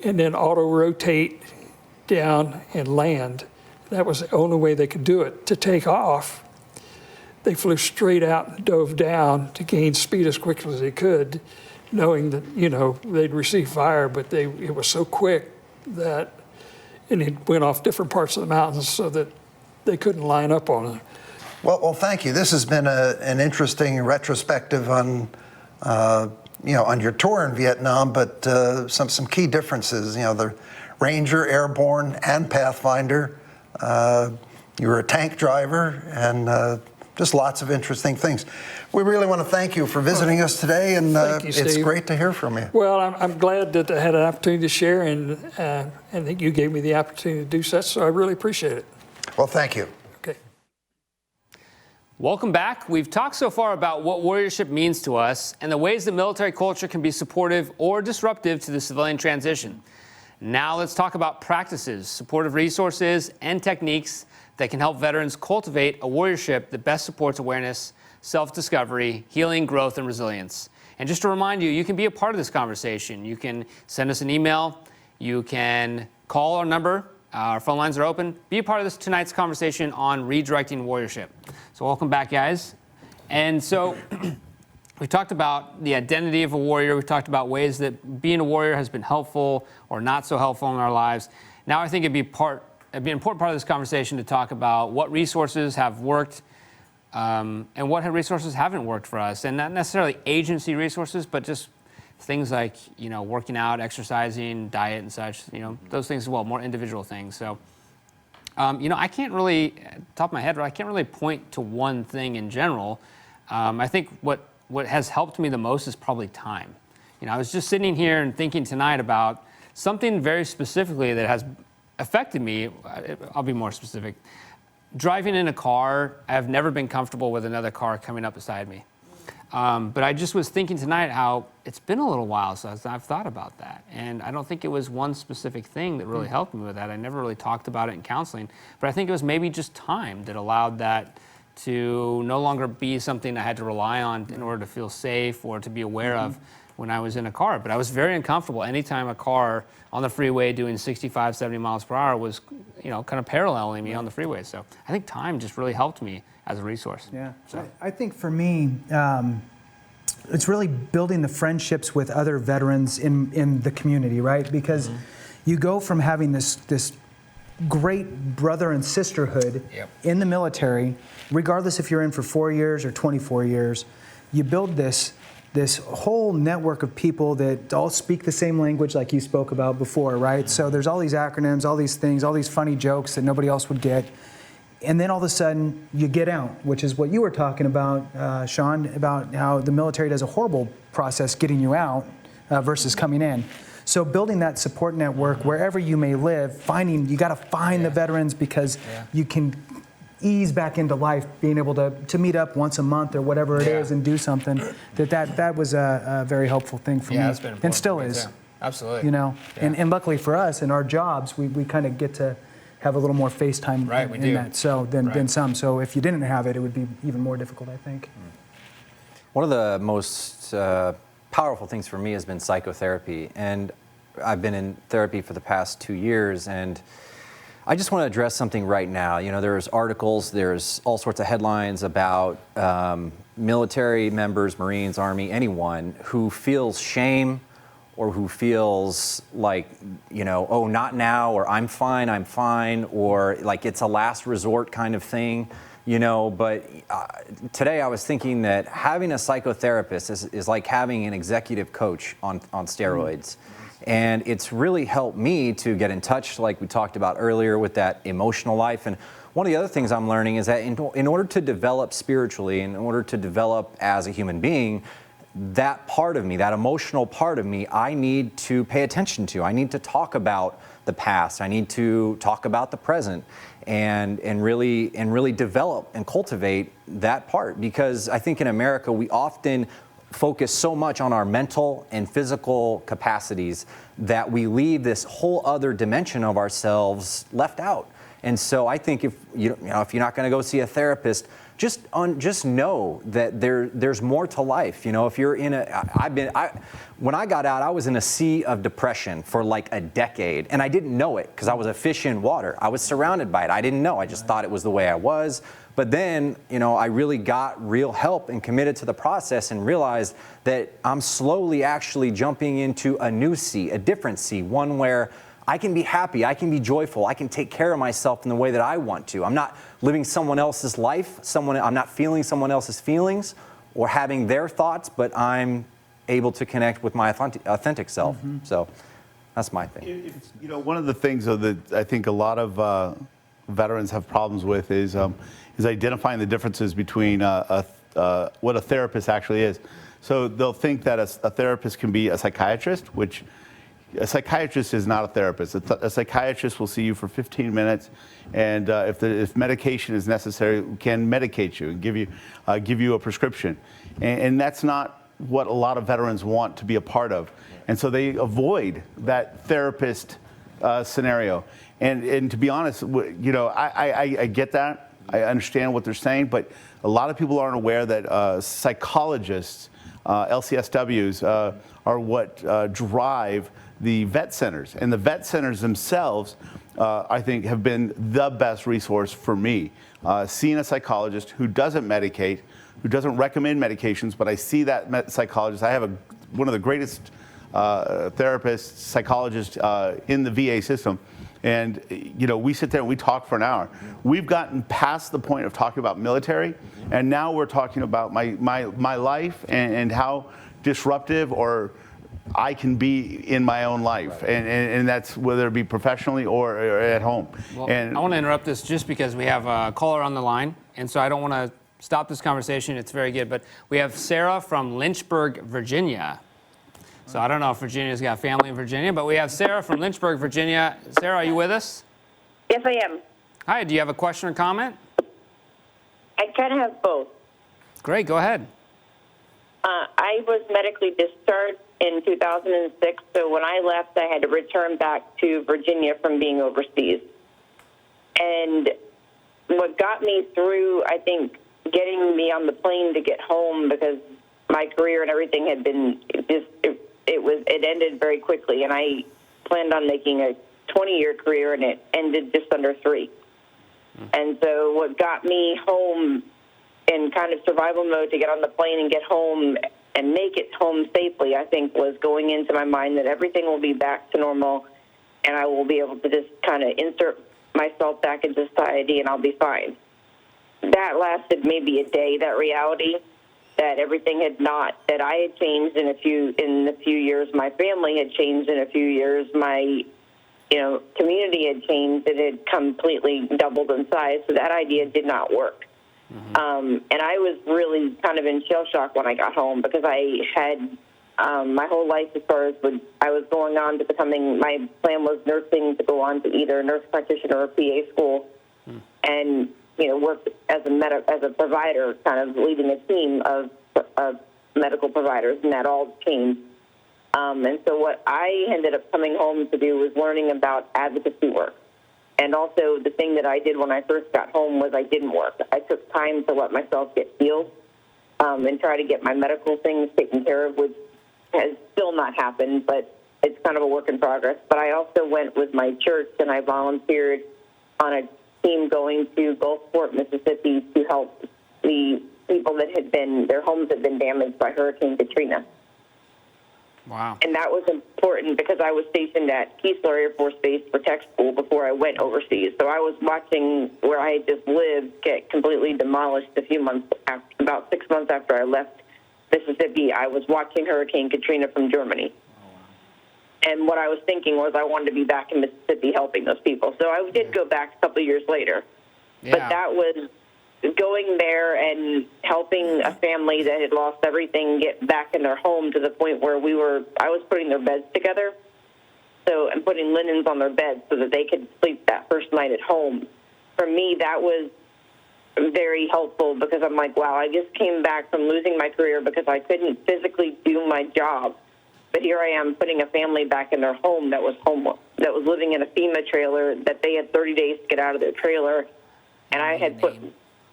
and then auto-rotate down and land. That was the only way they could do it. To take off, they flew straight out and dove down to gain speed as quickly as they could, knowing that, they'd receive fire, but it was so quick that, and it went off different parts of the mountains so that they couldn't line up on it. Well, thank you. This has been an interesting retrospective on, on your tour in Vietnam, but some key differences. The Ranger, Airborne, and Pathfinder. You were a tank driver, and just lots of interesting things. We really want to thank you for visiting us today, and thank you, Steve. It's great to hear from you. Well, I'm glad that I had an opportunity to share, and that you gave me the opportunity to do such, so I really appreciate it. Well, thank you. Okay. Welcome back. We've talked so far about what warriorship means to us and the ways that military culture can be supportive or disruptive to the civilian transition. Now let's talk about practices, supportive resources, and techniques that can help veterans cultivate a warriorship that best supports awareness, self-discovery, healing, growth, and resilience. And just to remind you, you can be a part of this conversation. You can send us an email. You can call our number. Our phone lines are open. Be a part of tonight's conversation on redirecting warriorship. So welcome back, guys. And so we talked about the identity of a warrior. We talked about ways that being a warrior has been helpful or not so helpful in our lives. Now I think it'd be an important part of this conversation to talk about what resources have worked and what resources haven't worked for us. And not necessarily agency resources, but just things like, working out, exercising, diet and such, those things as well, more individual things. So, I can't really, at the top of my head, I can't really point to one thing in general. I think what has helped me the most is probably time. I was just sitting here and thinking tonight about something very specifically that has affected me. I'll be more specific. Driving in a car, I've never been comfortable with another car coming up beside me. But I just was thinking tonight how it's been a little while since I've thought about that. And I don't think it was one specific thing that really helped me with that. I never really talked about it in counseling. But I think it was maybe just time that allowed that to no longer be something I had to rely on in order to feel safe or to be aware of when I was in a car. But I was very uncomfortable anytime a car on the freeway doing 65, 70 miles per hour was, kind of paralleling me on the freeway. So I think time just really helped me as a resource. Yeah, So. I think for me, it's really building the friendships with other veterans in the community, right? Because you go from having this great brother and sisterhood in the military, regardless if you're in for 4 years or 24 years, you build this whole network of people that all speak the same language like you spoke about before, right? So there's all these acronyms, all these things, all these funny jokes that nobody else would get. And then all of a sudden you get out, which is what you were talking about, Sean, about how the military does a horrible process getting you out versus coming in. So building that support network wherever you may live, you got to find the veterans because you can ease back into life, being able to meet up once a month or whatever it is and do something. That was a very helpful thing for me. That's been important and still for me is. too. Absolutely. And luckily for us in our jobs, we kind of get to have a little more face time in that. So than some. So if you didn't have it, it would be even more difficult, I think. One of the most powerful things for me has been psychotherapy, and I've been in therapy for the past 2 years, and I just want to address something right now. There's articles, there's all sorts of headlines about military members, Marines, Army, anyone who feels shame or who feels like, oh, not now, or I'm fine, or like it's a last resort kind of thing, But today I was thinking that having a psychotherapist is like having an executive coach on steroids. And it's really helped me to get in touch, like we talked about earlier, with that emotional life. And one of the other things I'm learning is that in order to develop spiritually, in order to develop as a human being, that part of me, that emotional part of me, I need to pay attention to. I need to talk about the past. I need to talk about the present and really develop and cultivate that part. Because I think in America, we often focus so much on our mental and physical capacities that we leave this whole other dimension of ourselves left out. And so I think if you're not going to go see a therapist, just know that there's more to life. If you're in when I got out, I was in a sea of depression for like a decade, and I didn't know it because I was a fish in water. I was surrounded by it. I didn't know. I just thought it was the way I was. But then, I really got real help and committed to the process and realized that I'm slowly actually jumping into a new sea, a different sea, one where I can be happy, I can be joyful, I can take care of myself in the way that I want to. I'm not living someone else's life, I'm not feeling someone else's feelings or having their thoughts, but I'm able to connect with my authentic self. So that's my thing. One of the things that I think a lot of veterans have problems with is identifying the differences between what a therapist actually is. So they'll think that a therapist can be a psychiatrist, which a psychiatrist is not a therapist. A psychiatrist will see you for 15 minutes, and if medication is necessary, can medicate you and give you a prescription. And that's not what a lot of veterans want to be a part of. And so they avoid that therapist scenario. And to be honest, I get that. I understand what they're saying, but a lot of people aren't aware that psychologists, LCSWs, are what drive the vet centers. And the vet centers themselves, I think, have been the best resource for me. Seeing a psychologist who doesn't medicate, who doesn't recommend medications, but I see that psychologist. I have one of the greatest therapists, psychologists in the VA system. And, we sit there and we talk for an hour. We've gotten past the point of talking about military, and now we're talking about my life and how disruptive or I can be in my own life. And that's whether it be professionally or at home. Well, and I want to interrupt this just because we have a caller on the line, and so I don't want to stop this conversation. It's very good. But we have Sarah from Lynchburg, Virginia. So I don't know if Virginia's got family in Virginia, but we have Sarah from Lynchburg, Virginia. Sarah, are you with us? Yes, I am. Hi, do you have a question or comment? I kind of have both. Great, go ahead. I was medically discharged in 2006, so when I left, I had to return back to Virginia from being overseas. And what got me through, I think, getting me on the plane to get home, because my career and everything had been it ended very quickly, and I planned on making a 20-year career, and it ended just under 3. And so what got me home in kind of survival mode to get on the plane and get home and make it home safely, I think, was going into my mind that everything will be back to normal and I will be able to just kind of insert myself back into society and I'll be fine. That lasted maybe a day, that reality, that everything had not, that I had changed in a few years, my family had changed in a few years, my community had changed, it had completely doubled in size, so that idea did not work. And I was really kind of in shell shock when I got home, because I had my whole life, as far as I was going on to becoming, my plan was nursing, to go on to either a nurse practitioner or PA school, and work as a provider, kind of leading a team of medical providers, and that all changed. And so what I ended up coming home to do was learning about advocacy work. And also the thing that I did when I first got home was I didn't work. I took time to let myself get healed and try to get my medical things taken care of, which has still not happened, but it's kind of a work in progress. But I also went with my church and I volunteered on a team going to Gulfport, Mississippi to help the people that their homes had been damaged by Hurricane Katrina. Wow. And that was important because I was stationed at Keesler Air Force Base for tech school before I went overseas. So I was watching where I had just lived get completely demolished about 6 months after I left Mississippi. I was watching Hurricane Katrina from Germany. And what I was thinking was I wanted to be back in Mississippi helping those people. So I did go back a couple of years later. Yeah. But that was going there and helping a family that had lost everything get back in their home, to the point where I was putting their beds together, and putting linens on their beds so that they could sleep that first night at home. For me, that was very helpful, because I'm like, wow, I just came back from losing my career because I couldn't physically do my job. But here I am putting a family back in their home that was living in a FEMA trailer, that they had 30 days to get out of their trailer. And I had put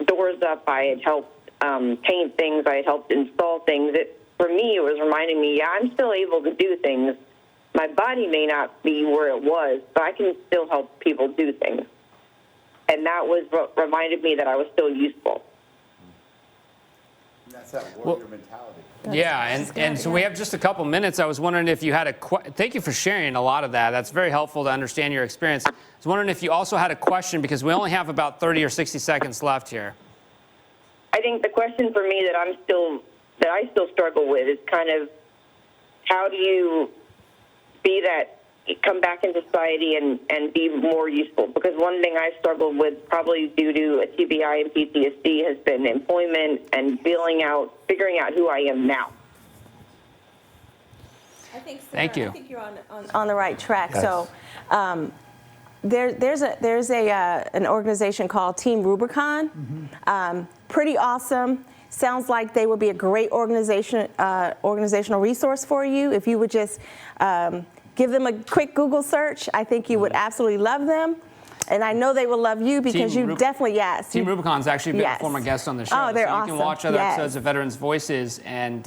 doors up, I had helped paint things, I had helped install things. For me, it was reminding me, yeah, I'm still able to do things. My body may not be where it was, but I can still help people do things. And that was what reminded me that I was still useful. That's that warrior mentality. And so we have just a couple minutes. I was wondering if you had thank you for sharing a lot of that. That's very helpful to understand your experience. I was wondering if you also had a question, because we only have about 30 or 60 seconds left here. I think the question for me that I still struggle with is kind of, how do you come back into society and be more useful? Because one thing I struggled with, probably due to a TBI and PTSD, has been employment and figuring out who I am now. I think, Sarah, Thank you. I think you're on the right track. Yes. So there's an organization called Team Rubicon. Pretty awesome. Sounds like they would be a great organizational resource for you. If you would just give them a quick Google search, I think you would absolutely love them. And I know they will love you, because definitely, yes. Team Rubicon's actually been a former guest on the show. Oh, they're so you awesome. can watch other episodes of Veterans Voices and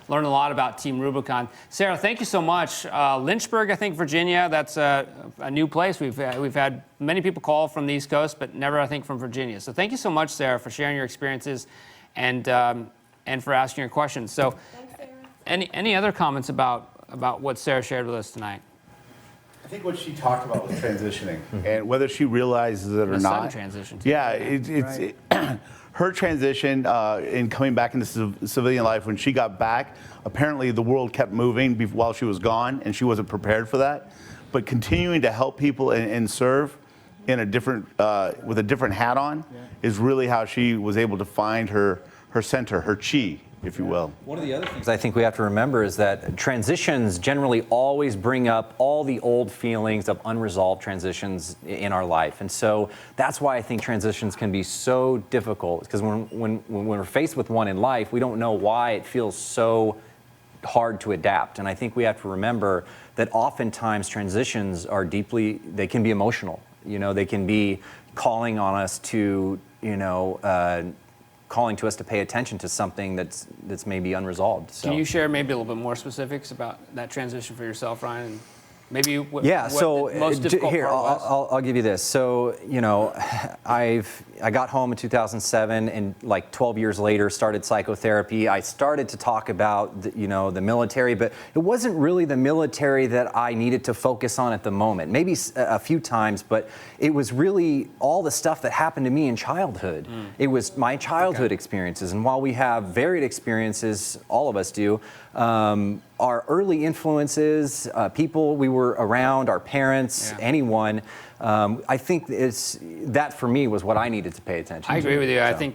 learn a lot about Team Rubicon. Sarah, thank you so much. Lynchburg, I think, Virginia, that's a new place. We've had many people call from the East Coast, but never, I think, from Virginia. So thank you so much, Sarah, for sharing your experiences and for asking your questions. So Thanks, Sarah. any other comments about what Sarah shared with us tonight? I think what she talked about was transitioning, and whether she realizes it or not. Transition. Yeah, her transition in coming back into civilian life. When she got back, apparently the world kept moving while she was gone, and she wasn't prepared for that. But continuing to help people and serve in a different with a different hat on is really how she was able to find her center, her chi, if you will. One of the other things I think we have to remember is that transitions generally always bring up all the old feelings of unresolved transitions in our life. And so that's why I think transitions can be so difficult, because when we're faced with one in life, we don't know why it feels so hard to adapt. And I think we have to remember that oftentimes transitions they can be emotional. They can be calling on us to, calling to us to pay attention to something that's maybe unresolved. So. Can you share maybe a little bit more specifics about that transition for yourself, Ryan? And maybe what so the most difficult here, part was? I'll give you this. So, I got home in 2007, and like 12 years later started psychotherapy. I started to talk about the military, but it wasn't really the military that I needed to focus on at the moment. Maybe a few times, but it was really all the stuff that happened to me in childhood. It was my childhood experiences, and while we have varied experiences, all of us do, our early influences, people we were around, our parents, anyone, I think that for me was what I needed to pay attention to. I agree with you. So.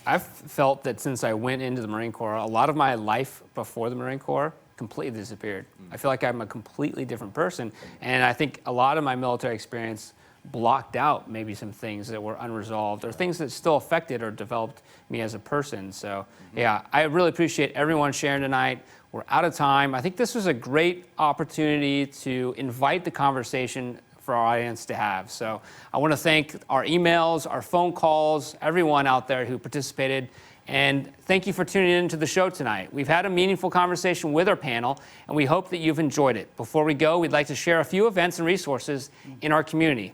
I've felt that since I went into the Marine Corps, a lot of my life before the Marine Corps completely disappeared. I feel like I'm a completely different person, and I think a lot of my military experience blocked out maybe some things that were unresolved or things that still affected or developed me as a person. So yeah, I really appreciate everyone sharing tonight. We're out of time. I think this was a great opportunity to invite the conversation for our audience to have. So I want to thank our emails, our phone calls, everyone out there who participated. And thank you for tuning in to the show tonight. We've had a meaningful conversation with our panel, and we hope that you've enjoyed it. Before we go, we'd like to share a few events and resources in our community.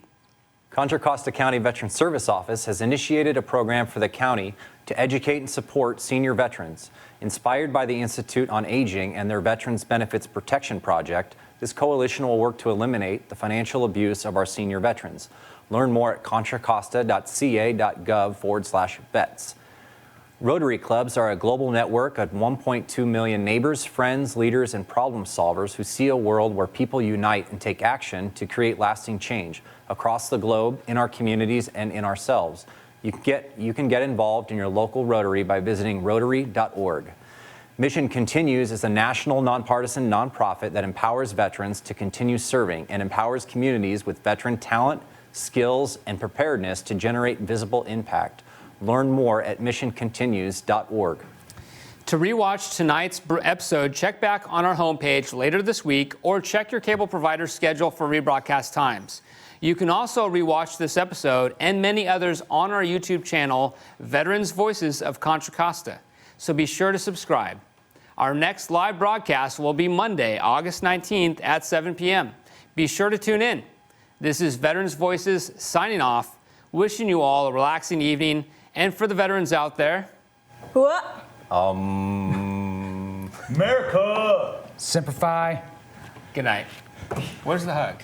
Contra Costa County Veteran Service Office has initiated a program for the county to educate and support senior veterans. Inspired by the Institute on Aging and their Veterans Benefits Protection Project, this coalition will work to eliminate the financial abuse of our senior veterans. Learn more at contracosta.ca.gov/vets. Rotary Clubs are a global network of 1.2 million neighbors, friends, leaders, and problem solvers who see a world where people unite and take action to create lasting change across the globe, in our communities, and in ourselves. You can get involved in your local Rotary by visiting Rotary.org. Mission Continues is a national nonpartisan nonprofit that empowers veterans to continue serving and empowers communities with veteran talent, skills, and preparedness to generate visible impact. Learn more at missioncontinues.org. To rewatch tonight's episode, check back on our homepage later this week or check your cable provider's schedule for rebroadcast times. You can also rewatch this episode and many others on our YouTube channel, Veterans Voices of Contra Costa. So be sure to subscribe. Our next live broadcast will be Monday, August 19th at 7 p.m. Be sure to tune in. This is Veterans Voices signing off, wishing you all a relaxing evening. And for the veterans out there, America! Simplify. good night. Where's the hug?